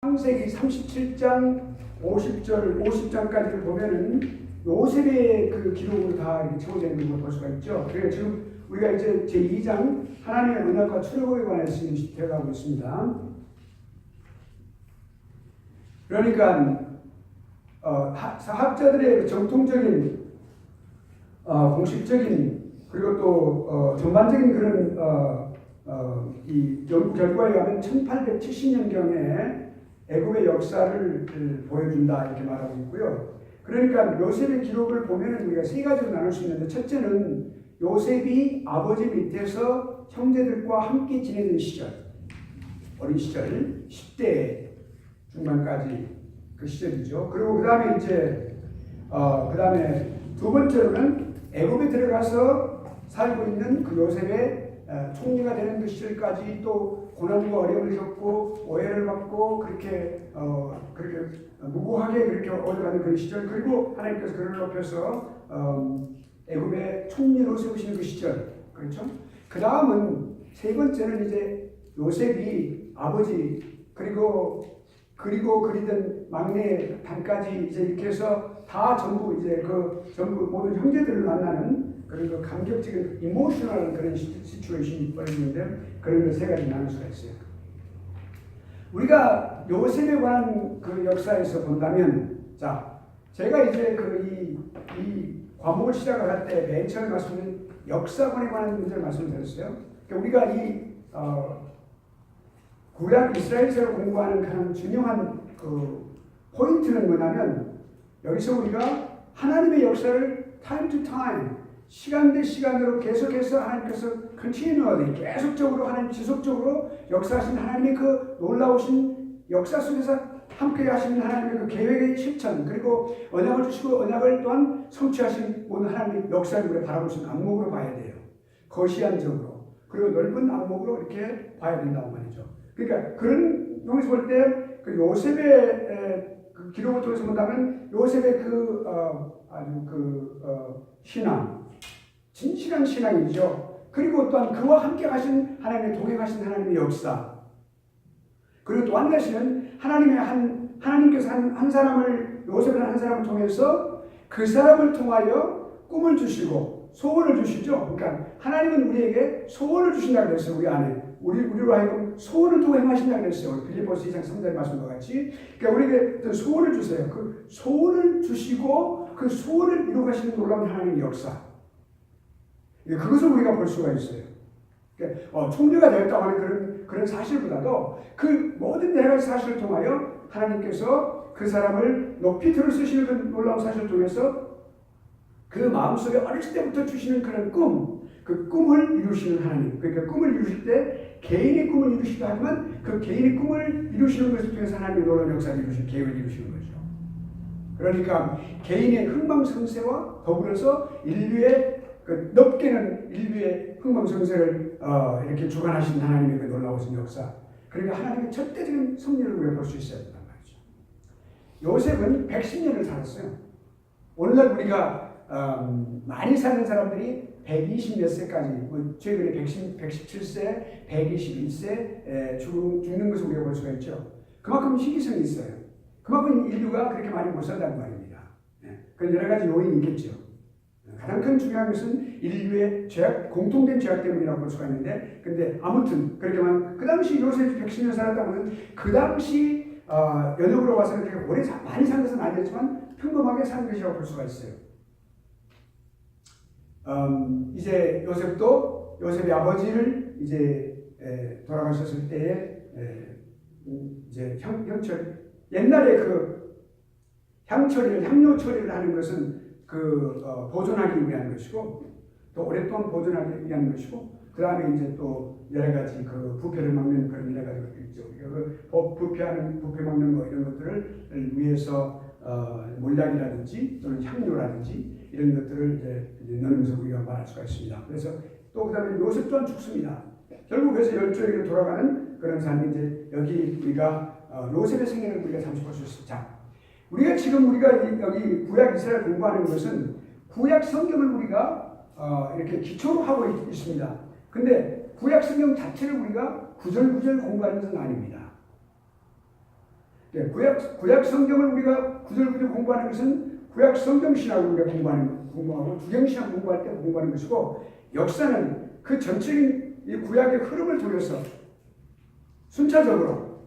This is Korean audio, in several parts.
창세기 37장 50장까지를 보면은 요셉의 그 기록으로 다 이렇게 채워져 있는 걸 볼 수가 있죠. 그래서 지금 우리가 이제 제2장 하나님의 언약과 출애굽에 관해서 되어가고 있습니다. 그러니까 학자들의 정통적인 공식적인 그리고 또 전반적인 그런 이 연구 결과에 의하면 1870년경에 애굽의 역사를 보여준다 이렇게 말하고 있고요. 그러니까 요셉의 기록을 보면 우리가 세 가지로 나눌 수 있는데, 첫째는 요셉이 아버지 밑에서 형제들과 함께 지내는 시절, 어린 시절, 10대 중반까지 그 시절이죠. 그리고 그 다음에 그 다음에 두 번째로는 애굽에 들어가서 살고 있는 그 요셉의 총리가 되는 그 시절까지 또 고난과 어려움을 겪고 오해를 받고 그렇게 무고하게 그렇게 얻어가는 그 시절, 그리고 하나님께서 그를 높여서 애굽의 총리로 세우시는 그 시절, 그렇죠? 그 다음은 세 번째는 이제 요셉이 아버지 그리고 그리던 막내 단까지 이제 이렇게 해서 다 전부 이제 전부 모든 형제들을 만나는 그런 그 감격적인 이모셔널한 그런 시츄에이션이 벌어지는데, 그런 걸 세 가지 나눌 수가 있어요. 우리가 요셉에 관한 그 역사에서 본다면, 자, 제가 이제 이 과목을 시작을 할 때 맨 처음에 말씀드린 역사관에 관한 문제를 말씀드렸어요. 그러니까 우리가 이 구약 이스라엘서를 공부하는 가장 중요한 그 포인트는 뭐냐면, 여기서 우리가 하나님의 역사를 time to time, 시간 대 시간으로 계속해서 하나님께서 continually, 계속적으로 하나님 지속적으로 역사하신 하나님의 그 놀라우신 역사 속에서 함께 하시는 하나님의 그 계획의 실천, 그리고 언약을 주시고 언약을 또한 성취하신 모든 하나님의 역사를 우리가 바라볼 수 있는 안목으로 봐야 돼요. 거시안적으로, 그리고 넓은 안목으로 이렇게 봐야 된다고 말이죠. 그러니까 그런 용에서 볼 때 그 요셉의 그 기록을 통해서 본다면 요셉의 신앙, 진실한 신앙이죠. 그리고 또한 그와 함께 하신 하나님의 동행하신 하나님의 역사, 그리고 또 한 가지는 하나님께서 한 사람을, 요셉이라는 한 사람을 통해서 그 사람을 통하여 꿈을 주시고 소원을 주시죠. 그러니까 하나님은 우리에게 소원을 주신다고 그랬어요. 우리 안에 우리로 하여금 소원을 두고 행하신다고 그랬어요. 빌립보서 2장 3절의 말씀과 같이. 그러니까 우리에게 소원을 주세요. 그 소원을 주시고 그 소원을 이루가시는 놀라운 하나님의 역사, 그것을 우리가 볼 수가 있어요. 그러니까 총리가 되었다고 하는 그런 사실보다도 그 모든 여러 가지 사실을 통하여 하나님께서 그 사람을 높이 들어쓰시는 그 놀라운 사실을 통해서 그 마음속에 어렸을 때부터 주시는 그런 그 꿈을 이루시는 하나님. 그러니까 꿈을 이루실 때 개인의 꿈을 이루시기도 하지만 그 개인의 꿈을 이루시는 것을 통해서 하나님의 놀라운 역사를 이루시는, 계획을 이루시는 거죠. 그러니까 개인의 흥망성쇠와 더불어서 인류의 넓게는 인류의 흥망성쇠를 이렇게 주관하신 하나님의 그 놀라우신 역사, 그러니까 하나님의 절대적인 섭리를 우리가 볼 수 있어야 된단 말이죠. 요셉은 110년을 살았어요. 오늘날 우리가 많이 사는 사람들이 120 몇 세까지, 최근에 117세, 121세 죽는 것을 우리가 볼 수가 있죠. 그만큼 희귀성이 있어요. 그만큼 인류가 그렇게 많이 못 산다는 말입니다. 그런 여러 가지 요인이 있겠죠. 가장 큰 중요한 것은 인류의 공통된 죄악 때문이라고 볼 수가 있는데, 근데 아무튼 그렇게만 그 당시 요셉이 110년 살았다고 하면 그 당시 연역으로 와서 그렇게 오래 많이 산 것은 아니었지만 평범하게 산 것이라고 볼 수가 있어요. 이제 요셉의 아버지를 이제 돌아가셨을 때에 이제 형철, 옛날에 그 향료 처리를 하는 것은 보존하기 위한 것이고, 또 오랫동안 보존하기 위한 것이고, 그 다음에 이제 또 여러 가지 그 부패를 막는 그런 여러 가지 것들이 있죠. 부패 막는 거 이런 것들을 위해서 몰약이라든지 또는 향료라든지 이런 것들을 이제 넣는 것을 우리가 말할 수가 있습니다. 그래서 또 그 다음에 요셉 또한 죽습니다. 결국 그래서 열조에게로 돌아가는 그런 삶이 이제 여기 우리가 요셉의 생애를 우리가 잠시 볼 수 있습니다. 자, 우리가 여기 구약 이스라엘 공부하는 것은 구약 성경을 우리가 이렇게 기초로 하고 있습니다. 근데 구약 성경 자체를 우리가 구절구절 공부하는 것은 아닙니다. 구약 성경을 우리가 구절구절 공부하는 것은 구약 성경 신학을 우리가 공부하고 주경 신학 공부할 때 공부하는 것이고, 역사는 그 전체적인 이 구약의 흐름을 통해서 순차적으로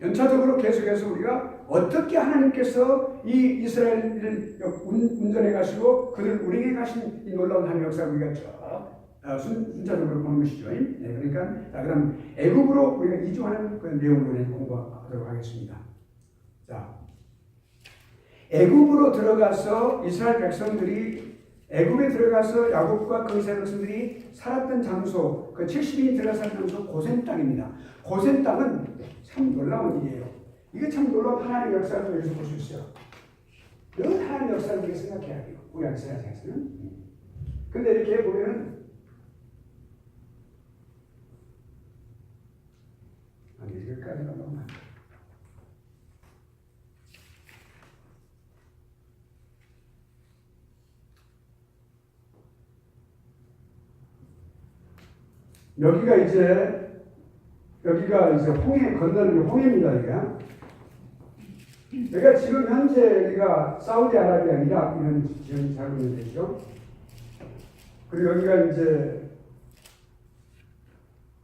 연차적으로 계속해서 우리가 어떻게 하나님께서 이 이스라엘을 운전해 가시고 그들을 운행해 가신 이 놀라운 하나님의 역사를 우리가 순차적으로 보는 것이죠. 네, 그러니까 자, 그럼 애굽으로 우리가 이주하는 그 내용을 공부하도록 하겠습니다. 자, 애굽으로 들어가서 이스라엘 백성들이 애굽에 들어가서 야곱과 그 이스라엘 백성들이 살았던 장소, 그 70인이 들어가 산 장소 고센 땅입니다. 고센 땅은 참 놀라운 일이에요. 이게 참 놀라운 하나님의 역사를 여기서 볼 수 있어요. 늘 하나님의 역사를 우리가 생각해야 돼요. 우리 이스라엘에서는. 근데 이렇게 보면은 여기까지가 너무 많다. 여기가 이제 홍해 건너는 홍해입니다. 여기가 지금 현재 여기가 사우디아라비아, 이라크 이런 지역이 살고 있는 데죠. 그리고 여기가 이제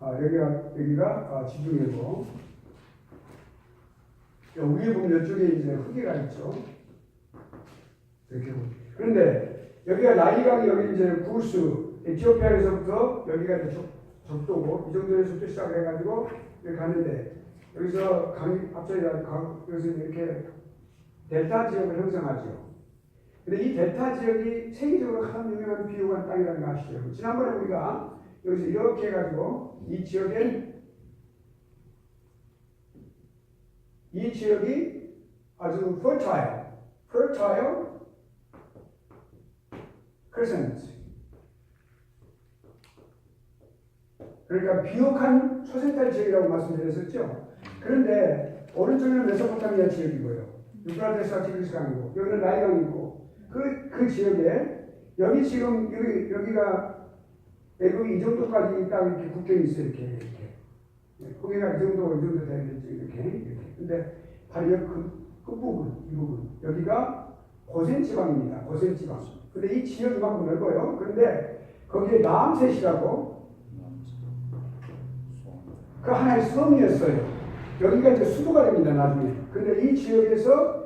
여기가 지중해고, 위에 보면 이쪽에 이제 흑해가 있죠. 이렇게. 그런데 여기가 나일강이 여기 이제 구스 에티오피아에서부터 여기가 이제 적도고, 이 정도에서부터 시작을 해가지고 여기 가는데, 여기서 강이 앞쪽에 여기서 이렇게 델타 지역을 형성하죠. 근데 이 델타 지역이 세계적으로 가장 유명한 비호감 땅이라는 거 아시죠? 지난번에 우리가 여기서 이렇게 해가지고 이 지역이 아주 fertile crescent, 그러니까 비옥한 소센탈 지역이라고 말씀드렸었죠. 그런데 오른쪽에는 메소포타미아 지역이고요, 유프라테스와 티그리스 강이고, 여기는 나일강이 있고, 그 지역에 여기 지금 여기가 애국이 이 정도까지 딱 이렇게 국경이 있어요. 이렇게 거기가 이 정도 되겠죠. 이렇게. 근데 바로 여기 끝부분, 이 부분, 여기가 고센 지방입니다. 고센 지방. 근데 이 지역이 이만큼 넓어요. 그런데 거기에 나암셋이라고 그 하나의 섬이었어요. 여기가 이제 수도가 됩니다. 나중에. 근데 이 지역에서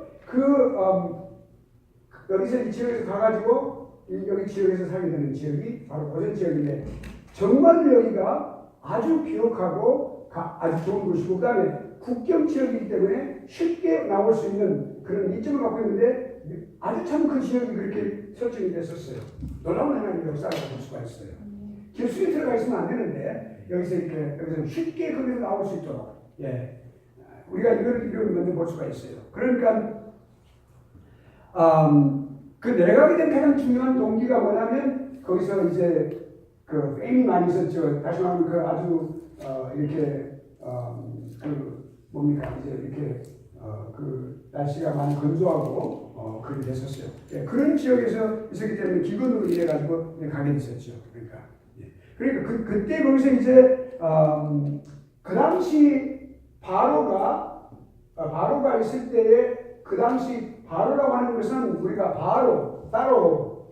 여기서 이 지역에서 가가지고 여기 지역에서 살게 되는 지역이 바로 고센 지역인데, 정말 여기가 아주 비옥하고 아주 좋은 곳이고, 그 다음에 국경 지역이기 때문에 쉽게 나올 수 있는 그런 이점을 갖고 있는데, 아주 참 그 지역이 그렇게 설정이 됐었어요. 놀라운 하나님의 역사를 볼 수가 있어요. 길수에 들어가 있으면 안 되는데 여기서 쉽게 거기서 나올 수 있도록, 우리가 이걸 먼저 볼 수가 있어요. 그러니까 그 내려가게 된 가장 중요한 동기가 뭐냐면, 거기서 이제 그 페임이 많이 있었죠. 다시 말하면 그 아주 이렇게 이제 이렇게 그 날씨가 많이 건조하고 그렇게 됐었어요. 그런 지역에서 있었기 때문에 기근으로 인해 가지고 가게 됐었죠. 그러니까 그때 거기서 이제 그 당시 바로가 있을 때에, 그 당시 바로라고 하는 것은 우리가 파로, 바로라고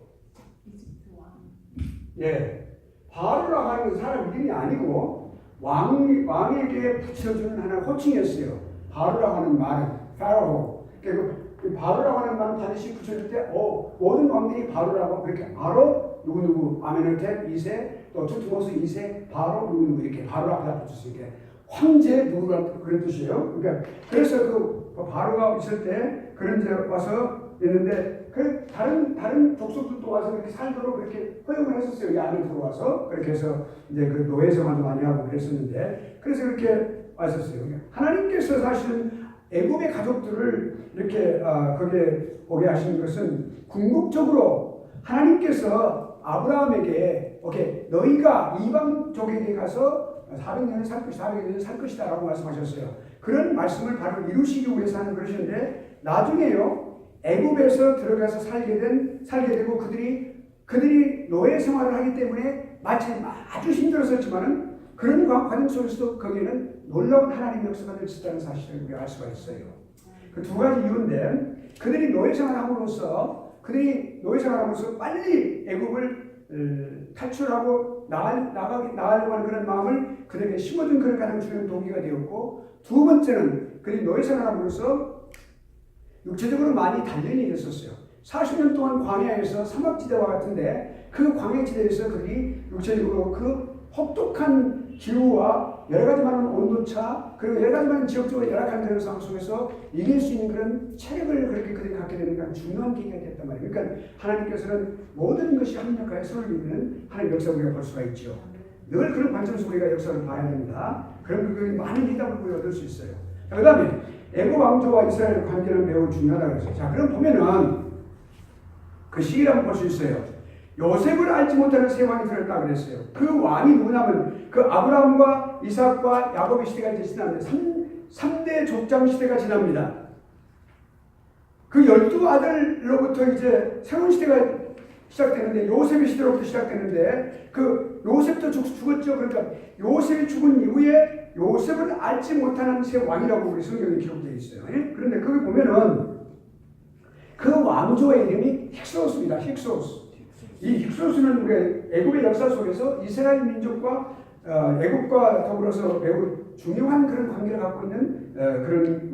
하는 사람 이름이 아니고 왕에게 붙여주는 하나의 호칭이었어요. 바로라고 하는 말은 파로. 그 바로라고 하는 말은 반드시 붙여줄 때 모든 왕들이 바로라고, 그렇게 바로 누구누구 아메노텝 2세, 또 투트모스 2세, 바로 누구누구 이렇게 바로 앞에다 붙였으니까 황제 누구라는 그런 뜻이에요. 그러니까 그래서 그 바로가 있을 때 그런 데 와서 있는데, 그 다른 족속들도 와서 그렇게 살도록 그렇게 허용을 했었어요. 이 안에 들어와서 그렇게 해서 이제 그 노예 생활도 많이 하고 그랬었는데, 그래서 그렇게 왔었어요. 하나님께서 사실은 애굽의 가족들을 이렇게 거기에 오게 하신 것은 궁극적으로 하나님께서 아브라함에게 너희가 이방족에게 가서 400년을 살 것이다 라고 말씀하셨어요. 그런 말씀을 바로 이루시기 위해서 하는 것이었는데, 나중에요 애굽에서 들어가서 살게 되고, 그들이 노예 생활을 하기 때문에 마치 아주 힘들었었지만은 그런 과정 속에서도 거기에는 놀라운 하나님의 역사가 될 수 있다는 사실을 우리가 알 수가 있어요. 그 두 가지 이유인데 그들이 노예생활함으로써 빨리 애굽을 탈출하고 나가려고 하는 그런 마음을 그들에게 심어준 그런 가장 중요한 동기가 되었고, 두 번째는 그들이 노예생활함으로써 육체적으로 많이 단련이 됐었어요. 40년 동안 광야에서 사막지대와 같은데 그 광야지대에서 그들이 육체적으로 그 혹독한 기후와 여러 가지 많은 온도차, 그리고 여러 가지 많은 지역적으로 열악한 그런 상황 속에서 이길 수 있는 그런 체력을 그렇게 그들이 갖게 되는 건 중요한 계기가 됐단 말이에요. 그러니까 하나님께서는 모든 것이 합력하여 서로 이루는 하나님의 역사를 우리가 볼 수가 있죠. 늘 그런 관점에서 우리가 역사를 봐야 됩니다. 그런 그게 많은 해답을 우리가 얻을 수 있어요. 그 다음에 애굽 왕조와 이스라엘 관계는 매우 중요하다고 했어요. 자, 그럼 보면은 그 시기를 한번 볼 수 있어요. 요셉을 알지 못하는 세 왕이 들었다 그랬어요. 그 왕이 누구냐면 그 아브라함과 이삭과 야곱의 시대가 이제 지납니다. 3대 족장 시대가 지납니다. 그 12아들로부터 이제 새로운 시대가 시작되는데, 요셉의 시대로부터 시작되는데, 그 요셉도 죽었죠. 그러니까 요셉이 죽은 이후에 요셉을 알지 못하는 세 왕이라고 우리 성경에 기록되어 있어요. 그런데 거기 보면은 그 왕조의 이름이 힉소스입니다. 힉소스. 이 힉소스는 우리 애굽의 역사 속에서 이스라엘 민족과 애굽과 더불어서 매우 중요한 그런 관계를 갖고 있는 그런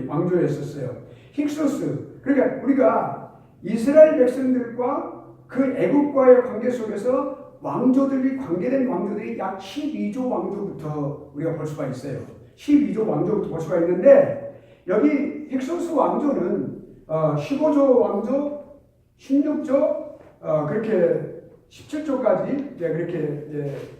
왕조였었어요. 힉소스. 그러니까 우리가 이스라엘 백성들과 그 애굽과의 관계 속에서 관계된 왕조들이 약 12조 왕조부터 우리가 볼 수가 있어요. 12조 왕조부터 볼 수가 있는데, 여기 힉소스 왕조는 15조 왕조, 16조, 그렇게 17조까지 그렇게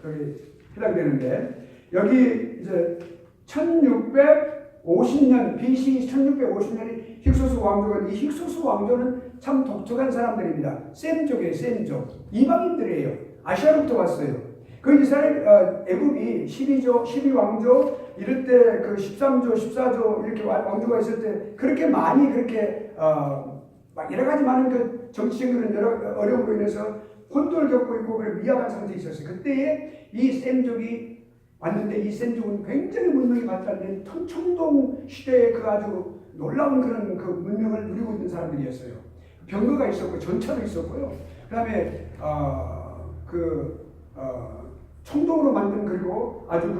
거기 해당되는데, 여기 이제 1650년 BC 1650년이 힉소스 왕조가, 이 힉소스 왕조는 참 독특한 사람들입니다. 셈족이에요. 셈족. 이방인들이에요. 아시아로부터 왔어요. 그 이스라엘 애굽이 12왕조 이럴 때 그 13조, 14조 이렇게 왕조가 있을 때 그렇게 많이 그렇게 막 여러 가지 많은 그 정치적인 여러 어려움으로 인해서 혼돈을 겪고 있고 그런 미약한 상태에 있었어요. 그때에 이 셈족이 왔는데, 이 셈족은 굉장히 문명이 발달된 청동 시대의 그 아주 놀라운 그런 그 문명을 누리고 있는 사람들이었어요. 병거가 있었고 전차도 있었고요. 그다음에 청동으로 만든, 그리고 아주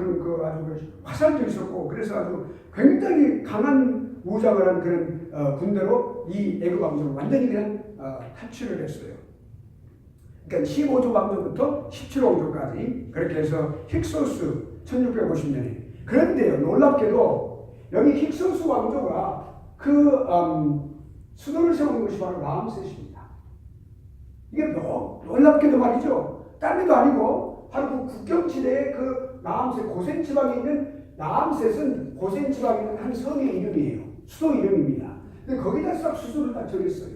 화살도 있었고, 그래서 아주 굉장히 강한 무장을 한 그런 군대로 이 애굽 왕조를 완전히 그냥 탈출을 했어요. 그러니까 15조 왕조부터 17왕조까지 그렇게 해서 힉소스 1650년에. 그런데요, 놀랍게도 여기 힉소스 왕조가 수도를 세운 것이 바로 라암셋입니다. 이게 놀랍게도 말이죠. 딴 데도 아니고 바로 그 국경지대의 그 라암셋, 고센 지방에 있는 라암셋은 고센 지방에 있는 한 성의 이름이에요. 수도 이름입니다. 근데 거기다 싹 수도를 다 정했어요.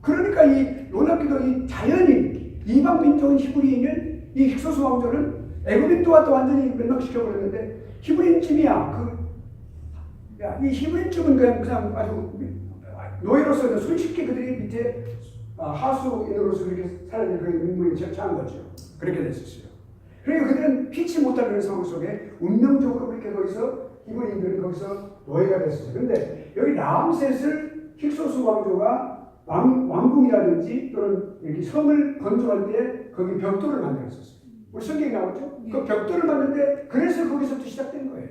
그러니까 이 놀랍게도 이 자연인 이방 민족인 히브리인을 이 힉소스 왕조는 애굽인도와 또 완전히 멸망시켜버렸는데, 히브리인쯤이야. 이 히브리인쯤은 그냥 아주 노예로서 손쉽게 그들이 밑에 하수인으로서 그렇게 살아있는 그런 민물에 처한 거죠. 그렇게 됐었어요. 그러니까 그들은 피치 못할 그런 상황 속에 운명적으로 그렇게 거기서 히브리인들은 거기서 노예가 됐었어요. 그런데 여기 라암셋을 힉소스 왕조가 왕궁이라든지 또는 이렇게 성을 건축할 때 거기 벽돌을 만들었었어요. 우리 성경에 나오죠? 그 벽돌을 만드는데 그래서 거기서부터 시작된 거예요.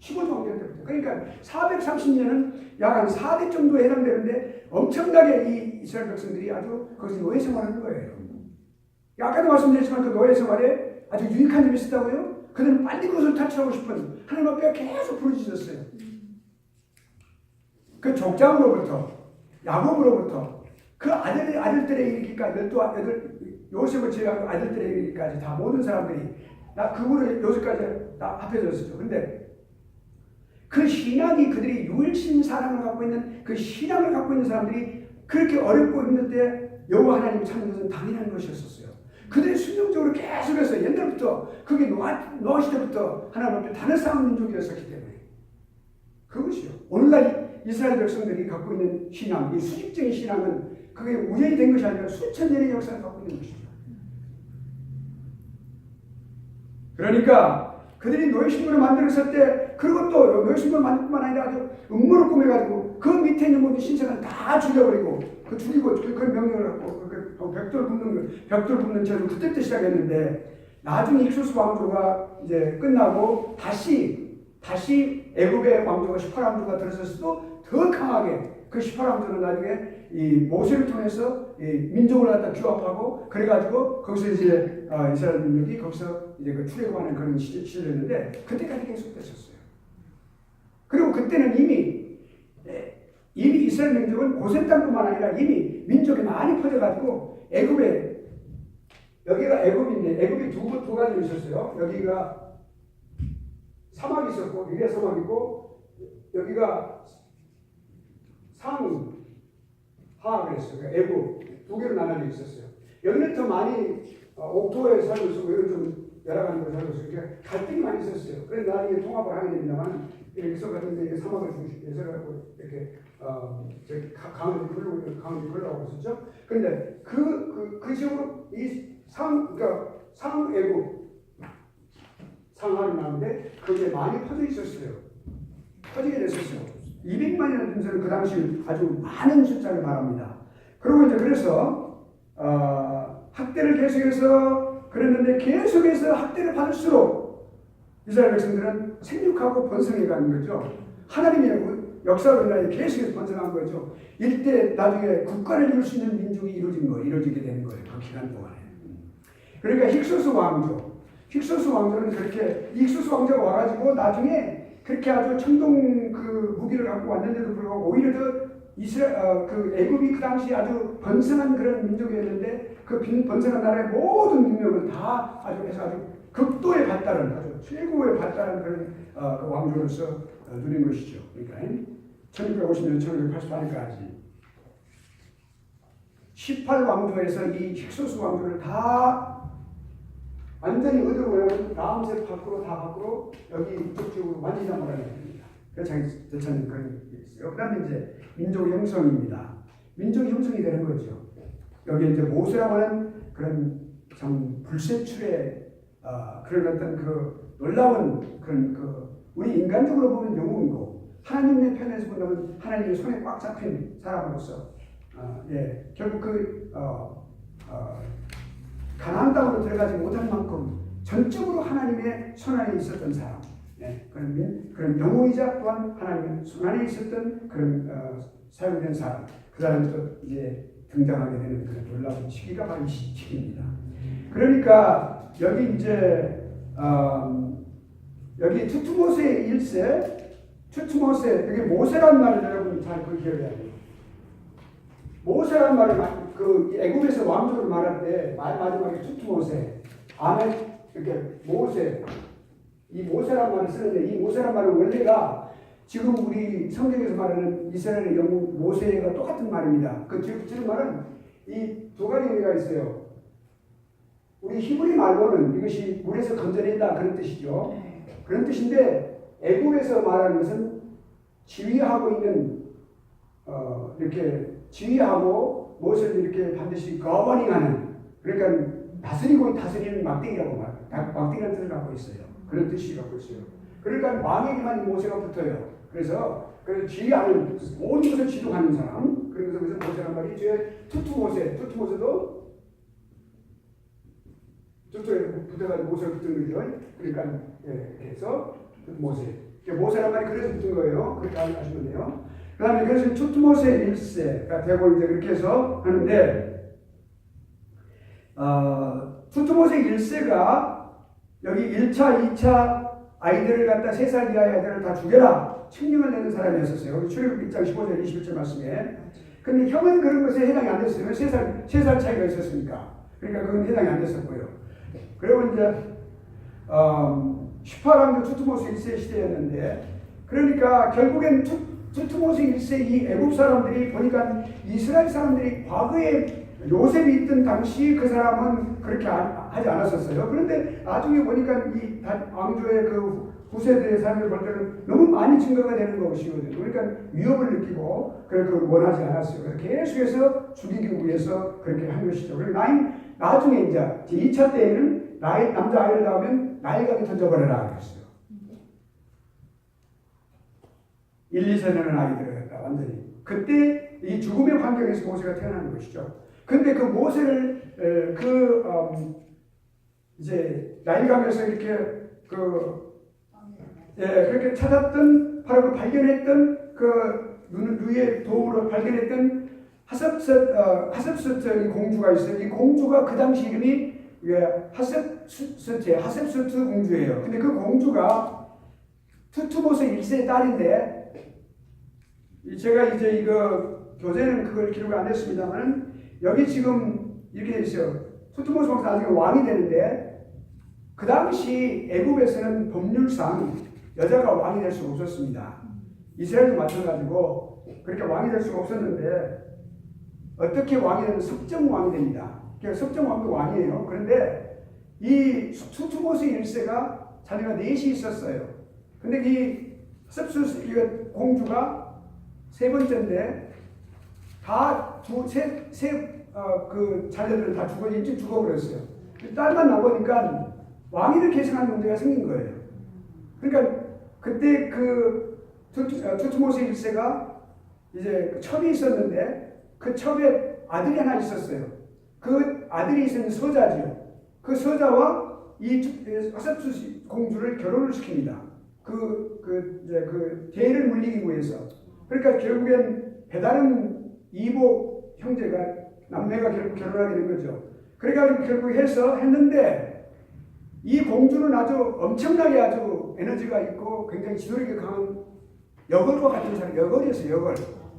15조 왕조 때부터. 그러니까 430년은 약 한 4대 정도에 해당되는데 엄청나게 이 이스라엘 백성들이 아주 거기서 노예 생활하는 거예요. 아까도 말씀드렸지만 그 노예 생활에 아주 유익한 점이 있었다고요? 그들은 빨리 그것을 탈출하고 싶은 하나님 앞에 계속 부르짖었어요. 그 족장으로부터, 야곱으로부터 그 아들들에 이르기까지, 요셉을 제외하고 아들들에 이르기까지 다 모든 사람들이 그분을 요셉까지 다 합해졌었죠. 근데 그 신앙이, 그들이 유일신 사랑을 갖고 있는 그 신앙을 갖고 있는 사람들이 그렇게 어렵고 힘든데 여호와 하나님을 찾는 것은 당연한 것이었었어요. 그들이 순종적으로 계속해서 옛날부터 그게 노아 시대부터 하나님 앞에 단을 쌓은 민족이었었기 때문에, 그것이요. 오늘날 이스라엘 백성들이 갖고 있는 신앙, 이 수직적인 신앙은 그게 우연이 된 것이 아니라 수천 년의 역사를 갖고 있는 것이죠. 그러니까 그들이 노예신부를 만들었을 때, 그리고 또 노예신부를 만들 뿐만 아니라 아주 음모를 꾸며가지고 그 밑에 있는 모든 신세는 다 죽여버리고, 죽이고 그 명령을 갖고 벽돌 굽는 절을 그때부터 시작했는데, 나중에 익수스 왕조가 이제 끝나고 다시 애굽의 왕조가 18왕조가 들어섰을 때도 더 강하게 그 18왕조는 나중에 이 모세를 통해서 이 민족을 갖다 규합하고 그래가지고 거기서 이제 이스라엘 민족이 거기서 이제 그 출애굽하는 그런 시절이었는데 그때까지 계속됐었어요. 그리고 그때는 이미 이스라엘 민족은 고센 땅뿐만 아니라 이미 민족이 많이 퍼져가지고 애굽에 여기가 애굽인데 애굽이 두 가지 있었어요. 여기가 사막이 있었고 위에 사막이고 여기가 상하 그랬어요. 그러니까 애굽 두 개로 나눠져 있었어요. 여기는 더 많이 옥토에 살고 있었고 여기 좀 여러 가지 살고 있었어요. 그러니까 갈등이 많이 있었어요. 그래서 나중에 통합을 하게 됩니다만 여기서 같은데 사막을 중심에서 갖고 이렇게 강을 흘러가고 있었죠. 그런데 그 식으로 그러니까 상애굽 상하를 나오는데 그게 많이 퍼져 있었어요. 퍼지게 됐었어요. 200만이라는 숫자는 그 당시 아주 많은 숫자를 말합니다. 그리고 이제 그래서 학대를 계속해서 그랬는데 계속해서 학대를 받을수록 이스라엘 백성들은 생육하고 번성해 가는 거죠. 하나님의 역사로 인하여 계속해서 번성한 거죠. 이때 나중에 국가를 이룰 수 있는 민족이 이루어지게 되는 거예요. 그 기간 동안에. 그러니까 힉소스 왕조는 그렇게 힉소스 왕조가 와가지고 나중에 그렇게 아주 청동 그 무기를 갖고 왔는데도 불구하고 오히려 그 애굽이 그 당시 아주 번성한 그런 민족이었는데 그 번성한 나라의 모든 민족을 다 아주 극도에 발달한 아주 최고에 발달한 그런 그 왕조로서 누린 것이죠. 그러니까 1650년 1688년까지 18왕조에서 이 힉소스 왕조를 다 완전히 어디로 보내면 라암셋 밖으로 여기 이쪽 쪽으로 완전히 다 몰아내립니다. 그래서 자기 대처는 그런 게 있어요. 그 다음에 이제 민족 형성입니다. 민족 형성이 되는 거죠. 여기 이제 모세라고 하는 그런 참 불세출의 그런 어떤 그 놀라운 그런 우리 인간적으로 보면 영웅이고 하나님의 편에서 본다면 하나님의 손에 꽉 잡힌 사람으로서 결국 가나안 땅으로 들어가지 못한 만큼 전적으로 하나님의 손안에 있었던 사람, 그런 영웅이자 또한 하나님의 손안에 있었던 그런 사용된 사람, 그 사람이 또 이제 등장하게 되는 그런 놀라운 시기가 바로 이 시기입니다. 그러니까 여기 이제 여기 투투모세 1세, 투투모세 여기 모세란 말을 여러분 잘 기억해야 돼요. 모세란 말을 그 애굽에서 왕조를 말할 때 마지막에 투투모세, 아멘 이렇게 모세, 이 모세란 말을 쓰는데 이 모세란 말은 원래가 지금 우리 성경에서 말하는 이스라엘의 영웅 모세가 똑같은 말입니다. 그 지금 말은 이 두 가지 의미가 있어요. 우리 히브리 말로는 이것이 물에서 건져낸다 그런 뜻이죠. 그런 뜻인데 애굽에서 말하는 것은 지휘하고 있는 이렇게 지휘하고 무엇을 이렇게 반드시 거버닝하는, 그러니까 다스리는 막대기라고 말합니다. 막대기라는 뜻을 갖고 있어요. 그런 뜻이 갖고 있어요. 그러니까 왕에게만 모세가 붙어요. 그래서 지휘하는 모든 것을 지도하는 사람. 그래서 모세란 말이 투투모세도 투투에 붙어가지고 모세가 붙은 거죠. 그러니까 그래서 모세란 말이 그래서 붙은 거예요. 그렇게 아시면 돼요. 그 다음에 그래서 투투모세 1세가 되고 이제 그렇게 해서 하는데, 투투모세 1세가 여기 1차, 2차 아이들을 갖다 3살 이하의 아이들을 다 죽여라 칙령을 내는 사람이었었어요. 여기 출애굽 1장 15절 21절 말씀에. 근데 형은 그런 것에 해당이 안 됐어요. 3살 차이가 있었으니까. 그러니까 그건 해당이 안 됐었고요. 그리고 이제 18왕조 투투모세 1세 시대였는데, 그러니까 결국엔 투투모세 1세 이 애굽 사람들이 보니까 이스라엘 사람들이 과거에 요셉이 있던 당시 그 사람은 그렇게 하지 않았었어요. 그런데 나중에 보니까 이 왕조의 그 후세들의 삶을 볼 때는 너무 많이 증거가 되는 것이거든요. 그러니까 위협을 느끼고 그걸 원하지 않았어요. 그래서 계속해서 죽이기 위해서 그렇게 한 것이죠. 그리고 나중에 이제 2차 때에는 남자 아이를 낳으면 나일강에 던져버려라 그랬어요. 1, 2세는 아이들을 갖다 완전히. 그때 이 죽음의 환경에서 모세가 태어나는 것이죠. 근데 그 모세를 이제 나일강에서 이렇게 그렇게 찾았던 바로 그 발견했던 그 누이의 도움으로 발견했던 하셉스트 공주가 있어요. 이 공주가 그 당시 이름이 하셉스트 공주예요. 근데 그 공주가 투투모스 1세의 딸인데 제가 이제 이거 교재는 그걸 기록을 안 했습니다만 여기 지금 이렇게 돼 있어요. 투투모스 왕자 나중에 왕이 되는데 그 당시 애굽에서는 법률상 여자가 왕이 될 수가 없었습니다. 이스라엘도 마찬가지고 그렇게 왕이 될 수가 없었는데 어떻게 왕이 되면 섭정왕이 됩니다. 그러니까 섭정왕도 왕이에요. 그런데 이 투투모스 1세가 자녀가 넷이 있었어요. 근데 이 섭수 공주가 세 번째인데 다 그 자녀들은 다 일찍 죽어버렸어요. 딸만 나보니까 왕위를 계승하는 문제가 생긴 거예요. 그러니까 그때 그 투투모스 1세가 이제 첩이 있었는데 그 첩에 아들이 하나 있었어요. 그 아들이 있었는 서자지요. 그 서자와 이 하셉수 공주를 결혼을 시킵니다. 그 대를 물리기 위해서. 그러니까 결국엔 배다른 이복 형제가 남매가 결국 결혼하게 된 거죠. 그래가지고 결국 했는데 이 공주는 아주 엄청나게 아주 에너지가 있고 굉장히 지도력이 강한 여걸과 같은 사람, 여걸이었어요. 여걸.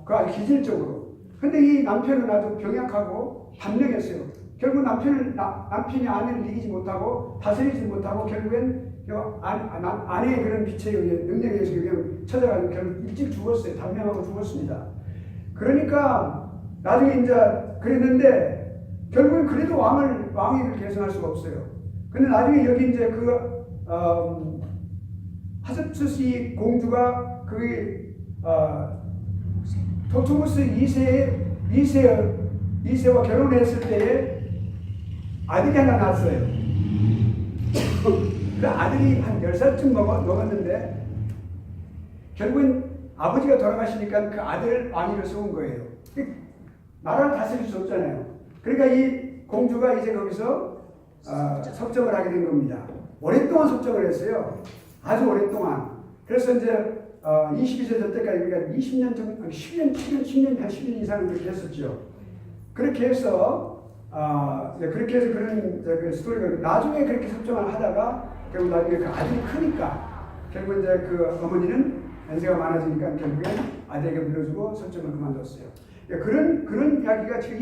그 아주 기질적으로. 근데 이 남편은 아주 병약하고 단명했어요. 결국 남편이 아내를 이기지 못하고 다스리지 못하고 결국엔 아내의 그런 빛에 의해 능력에 의해서 그냥 찾아가지고 결국 일찍 죽었어요. 단명하고 죽었습니다. 그러니까 나중에 이제 그랬는데 결국엔 그래도 왕위를 계승할 수가 없어요. 근데 나중에 여기 이제 하셉수시 공주가 토투모스 2세와 결혼했을 때에 아들이 하나 낳았어요. 그 아들이 한 10살쯤 먹었는데 결국엔 아버지가 돌아가시니까 그 아들 왕위를 세운 거예요. 나라를 다스릴 수 없잖아요. 그러니까 이 공주가 이제 거기서 섭정을 하게 된 겁니다. 오랫동안 섭정을 했어요. 아주 오랫동안. 그래서 이제 22세 될 때까지 그러니까 20년 정도, 10년 한 10년 이상을 그렇게 했었죠. 그렇게 해서 그렇게 해서 그런 그 스토리가 나중에 그렇게 섭정을 하다가 결국 나중에 그 아들이 크니까 결국 이제 그 어머니는 연세가 많아지니까 결국엔 아들에게 물려주고 섭정을 그만뒀어요. 그런 이야기가 지금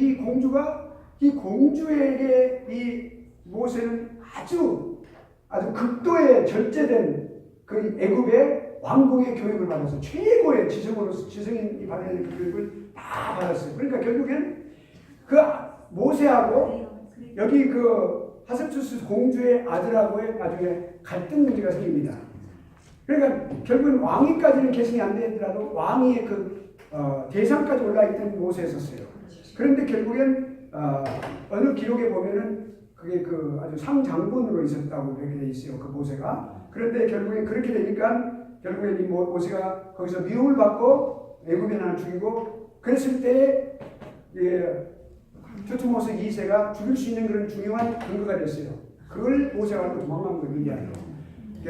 이 공주에게 이 모세는 아주 극도의 절제된 그 애굽의 왕궁의 교육을 받아서 최고의 지성인이 받는 그 교육을 다 받았어요. 그러니까 결국엔 그 모세하고 여기 그 하셉수스 공주의 아들하고의 나중에 갈등 문제가 생깁니다. 그러니까 결국은 왕위까지는 계승이 안 되더라도 왕위의 대상까지 올라있던 모세였었어요. 그런데 결국엔 어느 기록에 보면은 그게 아주 상장군으로 있었다고 그렇게 돼 있어요. 그 모세가. 그런데 결국엔 그렇게 되니까 결국엔 이 모세가 거기서 미움을 받고 애굽에 하나 죽이고 그랬을 때 투투모스 2세가 죽일 수 있는 그런 중요한 근거가 됐어요. 그걸 모세가 알고 도망간 걸 의미하죠.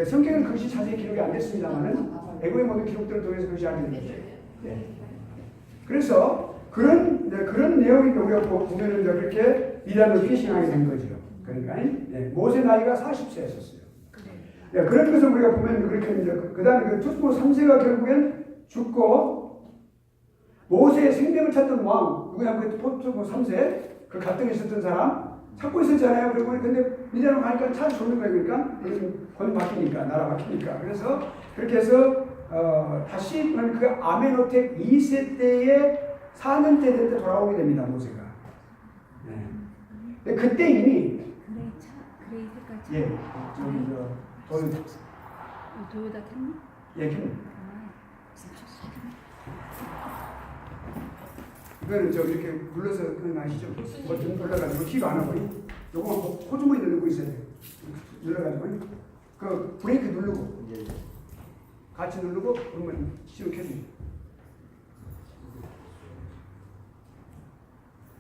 성경은 그것이 자세히 기록이 안 됐습니다만은 애굽의 모든 기록들을 통해서 그것이 알게 된 거죠. 네. 그래서 그런 내용이 우리가 보면은 그렇게 미련을 희생하게 된 거죠. 그러니까 모세 나이가 40세였었어요. 네, 그런 것을 우리가 보면 그렇게 이제 그다음에 투투모스 3세가 결국엔 죽고 모세의 생명을 찾던 왕 누구냐 그 투투모스 3세 그 갈등이 있었던 사람 찾고 있었잖아요. 그리고 근데 미디안으로 가니까 차를 쏘는 거예요. 그러니까 권 바뀌니까 나라 바뀌니까 그래서 그렇게 해서 다시 그 아메노텍 2세 때에 4년째 될 때 돌아오게 됩니다. 모세가. 네. 근데 그때 이미 예, 저기 도요다 켰니? 예, 이거는 이렇게 눌러서 그런 거 아시죠? 버튼 눌러가지고 키가 안 하고 요거 호주머니에 넣고 있어야 돼요. 눌러가지고 그 브레이크 누르고 이제 같이 누르고 그러면 시동 켜줍니다.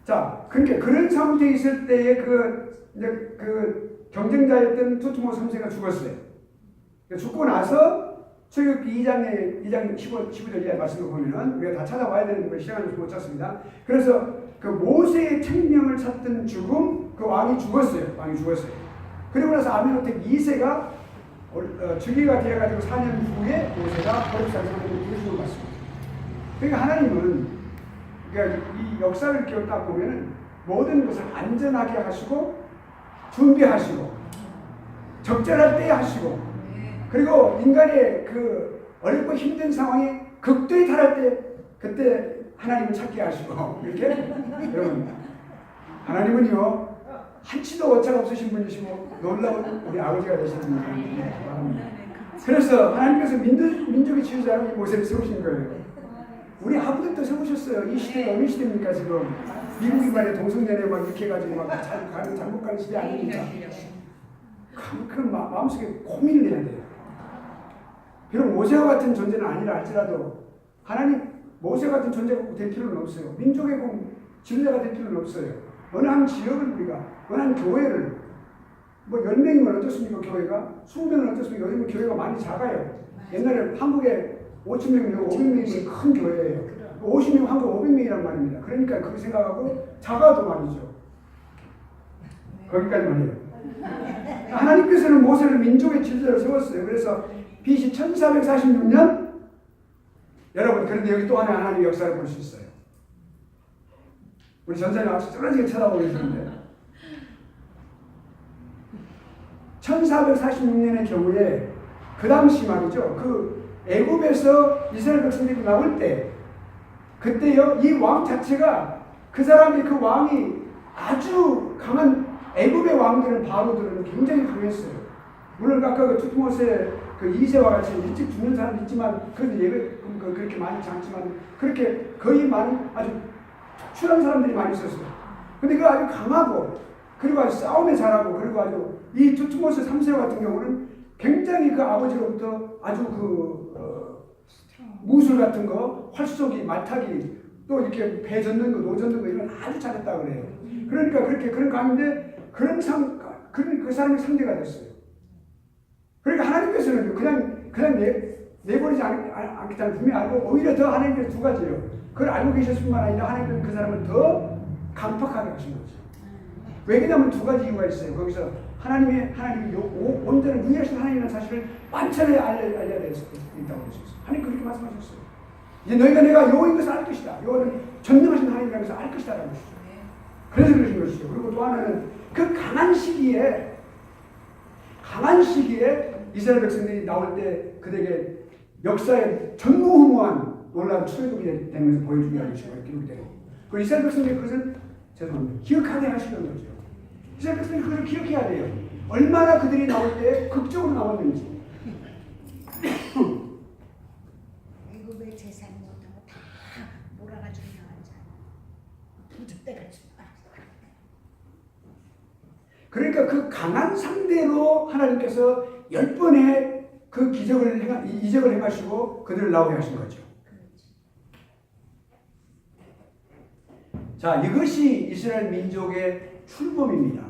자, 그러니까 그런 상태에 있을 때에 그 경쟁자였던 투투모 3세가 죽었어요. 죽고 나서 출애굽기 2장 15절 이하 말씀을 보면은 우리가 다 찾아와야 되는 걸 시간을 못 찾습니다. 그래서 그 모세의 책명을 찾던 죽음, 그 왕이 죽었어요. 왕이 죽었어요. 그리고 나서 아미노텍 2세가 즉위가 되어가지고 4년 후에 모세가 거룩사를 이루어진 것 같습니다. 그러니까 하나님은 그러니까 이 역사를 이렇게 딱 보면은 모든 것을 안전하게 하시고 준비하시고 적절할 때 하시고 그리고 인간의 그 어렵고 힘든 상황에 극도에 달할 때 그때 하나님을 찾게 하시고 이렇게 여러분 하나님은요 한치도 오차가 없으신 분이시고 놀라운 우리 아버지가 되시는 분입니다. 그래서 하나님께서 민족의 지휘자로 모세를 세우신 거예요. 우리 아버들도 세우셨어요. 이 시대가 어느 시대입니까 지금? 미국이 말이야 동성연애 막 이렇게 해가지고 막 잘못 가는 시대 아닙니까? 그 마음속에 고민을 해야 돼요. 비록 모세와 같은 존재는 아니라 할지라도 하나님 모세 같은 존재가 될 필요는 없어요. 민족의 지도자가 될 필요는 없어요. 어느 한 지역을 우리가 어느 한 교회를 뭐 10명이면 어떻습니까 교회가? 20명은 어떻습니까? 요즘은 교회가 많이 작아요. 옛날에 한국에 5,000명이면 500명이면 큰 교회예요. 50명 한국 500명이란 말입니다. 그러니까 그렇게 생각하고 작아도 말이죠. 거기까지만 해요. 하나님께서는 모세를 민족의 지도자로 세웠어요. 그래서 BC 1446년 여러분 그런데 여기 또 하나님의 역사를 볼 수 있어요. 우리 전사님 아주 쫄라지게 쳐다보고 계시는데 1446년의 경우에 그 당시 말이죠. 그 애굽에서 이스라엘 백성들이 나올 때 그때요 이 왕 자체가 그 사람이 그 왕이 아주 강한 애굽의 왕들은 바로들은 굉장히 강했어요. 물론 아까 그 투트모스의 그 2세와 같이 일찍 죽는 사람도 있지만 그래도 그렇게 많지 않지만 그렇게 거의 많은 아주 특출한 사람들이 많이 있었어요. 근데 그 아주 강하고 그리고 아주 싸움에 잘하고 그리고 아주 이 투트모스 3세 같은 경우는 굉장히 그 아버지로부터 아주 무술 같은 거, 활쏘기, 말타기 또 이렇게 배 젓는 거, 노 젓는 거 이런 거 아주 잘했다 그래요. 그러니까 그렇게 그런 가운데 그런 그 사람이 상대가 됐어요. 그러니까 하나님께서는 그냥 내버리지 않겠다는 분명히 알고 오히려 더 하나님께서 두 가지예요. 그걸 알고 계셨을 뿐만 아니라 하나님께서 그 사람을 더 강팍하게 하신 거죠. 왜냐하면 두 가지 이유가 있어요. 거기서 하나님이 온전한 유일하신 하나님이라는 사실을 만천에 알려야 있다고 그러셨어요. 하나님 그렇게 말씀하셨어요. 이제 너희가 내가 여호와인 것을 알 것이다. 여호와는 전능하신 하나님이라는 것을 알 것이다 라고 하셨어요. 그래서 그러신 것이죠. 그리고 또 하나는 그 강한 시기에 이스라엘 백성들이 나올 때 그들에게 역사에 전무후무한 놀라운 출애굽이 되는 것을 보여주기 위해서 기록이 되고 그리고 이스라엘 백성들이 그것을 기억하게 하시는 거죠. 이스라엘 백성들이 그것을 기억해야 돼요. 얼마나 그들이 나올 때 극적으로 나왔는지. 애굽의 재산 모든 거 다 몰아가지고 나왔잖아. 부족대같이. 그러니까 그 강한 상대로 하나님께서 10번의 그 이적을 행하시고 그들을 나오게 하신 거죠. 자, 이것이 이스라엘 민족의 출범입니다.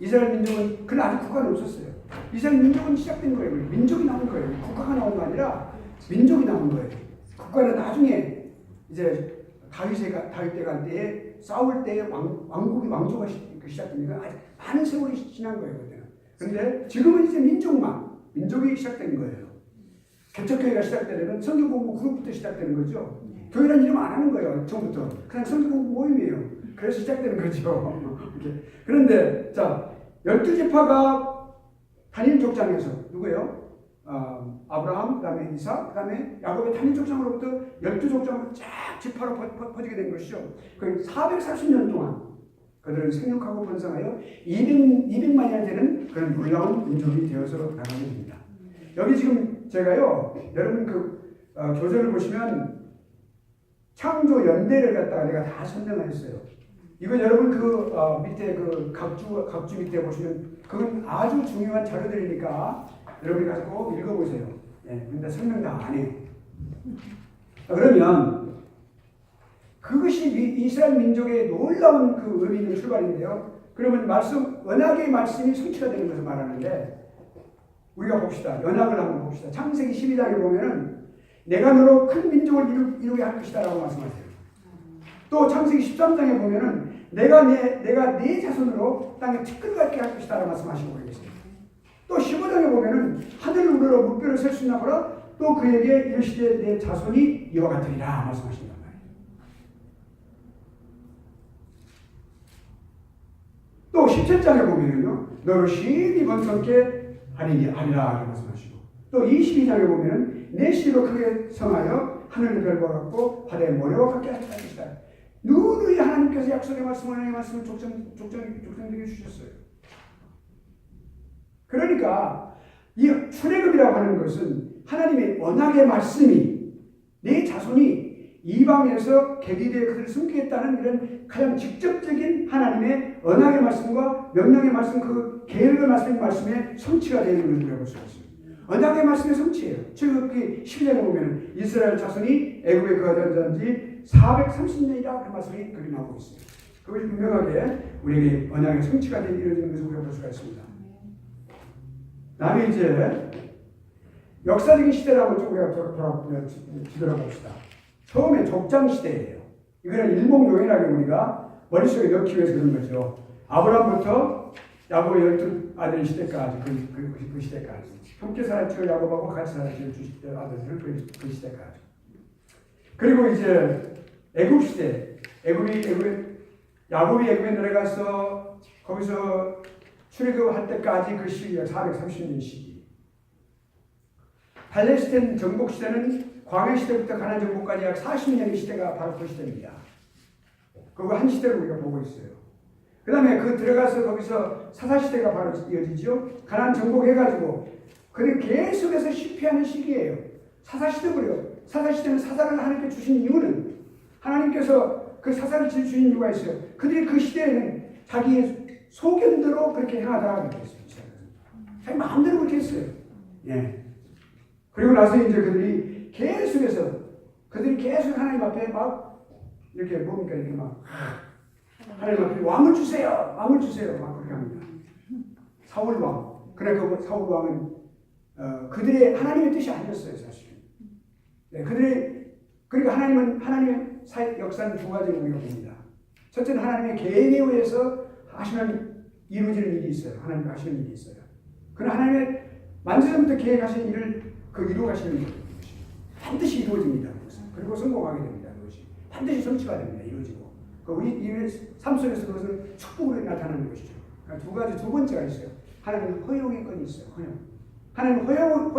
이스라엘 민족은 그런 아직 국가는 없었어요. 이스라엘 민족은 시작된 거예요. 민족이 나온 거예요. 국가가 나온 거 아니라 민족이 나온 거예요. 국가는 나중에 이제 다윗 때가 때에 싸울 때 왕조가 시작됩니다. 아직 많은 세월이 지난 거예요. 그때는. 그런데 지금은 이제 민족이 시작된 거예요. 개척교회가 시작되려면 성경공부 그룹부터 시작되는 거죠. 교회라는 이름 안 하는 거예요. 처음부터. 그냥 성경공부 모임이에요. 그래서 시작되는 거죠. 이렇게. 그런데 자 12지파가 단일 족장에서 누구예요? 아브라함, 그 다음에 이삭, 그 다음에 야곱의 단일 족장으로부터 12족장으로 쫙 지파로 퍼지게 된 것이죠. 그 440년 동안 그들은 생육하고 번성하여 200만이나 되는 그런 놀라운 민족이 되어서 나가게 됩니다. 여기 지금 제가요, 여러분 교재를 보시면 창조 연대를 갖다가 내가 다 설명을 했어요. 이거 여러분 밑에 각주 밑에 보시면 그건 아주 중요한 자료들이니까 여러분이 가서 꼭 읽어보세요. 예, 근데 설명 다 안 해. 그러면 그것이 이스라엘 민족의 놀라운 그 의미 있는 출발인데요. 그러면 언약의 말씀이 성취가 되는 것을 말하는데 우리가 봅시다. 언약을 한번 봅시다. 창세기 12장에 보면은 내가 너로 큰 민족을 이루게 할 것이다라고 말씀하세요. 또 창세기 13장에 보면은 내가 네 자손으로 땅에 티끌같게 할 것이다라고 말씀하시고 계세요. 또 15장에 보면은 하늘을 우러러 물결을 셀 수 있나 보라. 또 그에게 이르시되 내 자손이 이와 같으리라 말씀하신단 말이에요. 또 17장에 보면은요. 너를 심히 번성케 하리라 말씀하시고 또 22장에 보면은 내 씨로 크게 성하여 하늘의 별과 같고 바다의 모래와 같게 하실 것이다. 누누이 하나님께서 약속의 말씀을 하나님의 말씀을 족정되게 주셨어요. 그러니까 이 출애굽이라고 하는 것은 하나님의 언약의 말씀이 내 자손이 이방에서 계기되어 그들을 숨기겠다는 이런 가장 직접적인 하나님의 언약의 말씀과 명령의 말씀, 그 계획의 말씀의 성취가 되는 것을 우리가 볼 수가 있습니다. 언약의 말씀의 성취예요. 출애굽기 12장에 보면 이스라엘 자손이 애굽에 거하던 지 430년이라 그 말씀이 그리 나오고 있습니다. 그것이 분명하게 우리에게 언약의 성취가 되는 이루어지는 것을 우리가 볼 수가 있습니다. 다음에 이제 역사적인 시대를 한번 좀 우리가 뒤돌아봅시다. 처음에 족장 시대예요. 이거는 일목요연하게 우리가 머릿속에 넣기 위해서 그런 거죠. 아브라함부터 야곱의 12아들 시대까지 그 시대까지 함께 살았죠. 야곱하고 같이 살았죠. 두 아들들 그 시대까지. 그리고 이제 애굽 시대, 야곱이 애굽에 내려가서 거기서 출애굽할 때까지 그 시기가 430년 시기. 팔레스타인 정복 시대는 광야 시대부터 가나안 정복까지 약 40년의 시대가 바로 그 시대입니다. 그거 한 시대를 우리가 보고 있어요. 그 다음에 들어가서 거기서 사사시대가 바로 이어지죠. 가나안 정복해가지고 그를 계속해서 실패하는 시기예요. 사사시대고요. 사사시대는 사사를 하나님께 주신 이유는 하나님께서 그 사사를 주신 이유가 있어요. 그들이 그 시대에는 자기의 소견대로 그렇게 행하다가 그렇게 했어요. 자기 마음대로 그렇게 했어요. 예. 그리고 나서 이제 그들이 계속 하나님 앞에 막 이렇게 뭡니까 이렇게 막 하나님 앞에 왕을 주세요 막 그렇게 합니다. 사울 왕. 그래 그 사울 왕은 그들의 하나님의 뜻이 아니었어요 사실. 네, 그러니까 하나님의 역사는 두 가지로 우리가 봅니다. 첫째는 하나님의 계획에 의해서 하시는 이루어지는 일이 있어요. 하나님이 하시는 일이 있어요. 그러나 하나님의 만세전부터 계획하신 일을 이루어가시는 일이 반드시 이루어집니다. 그리고 성공하게 됩니다. 그것이 반드시 성취가 됩니다. 이루어지고 우리 삶 속에서 그것은 축복으로 나타나는 것이죠. 그러니까 두 번째가 있어요. 하나님은 허용의 건이 있어요. 허용. 하나님은 허용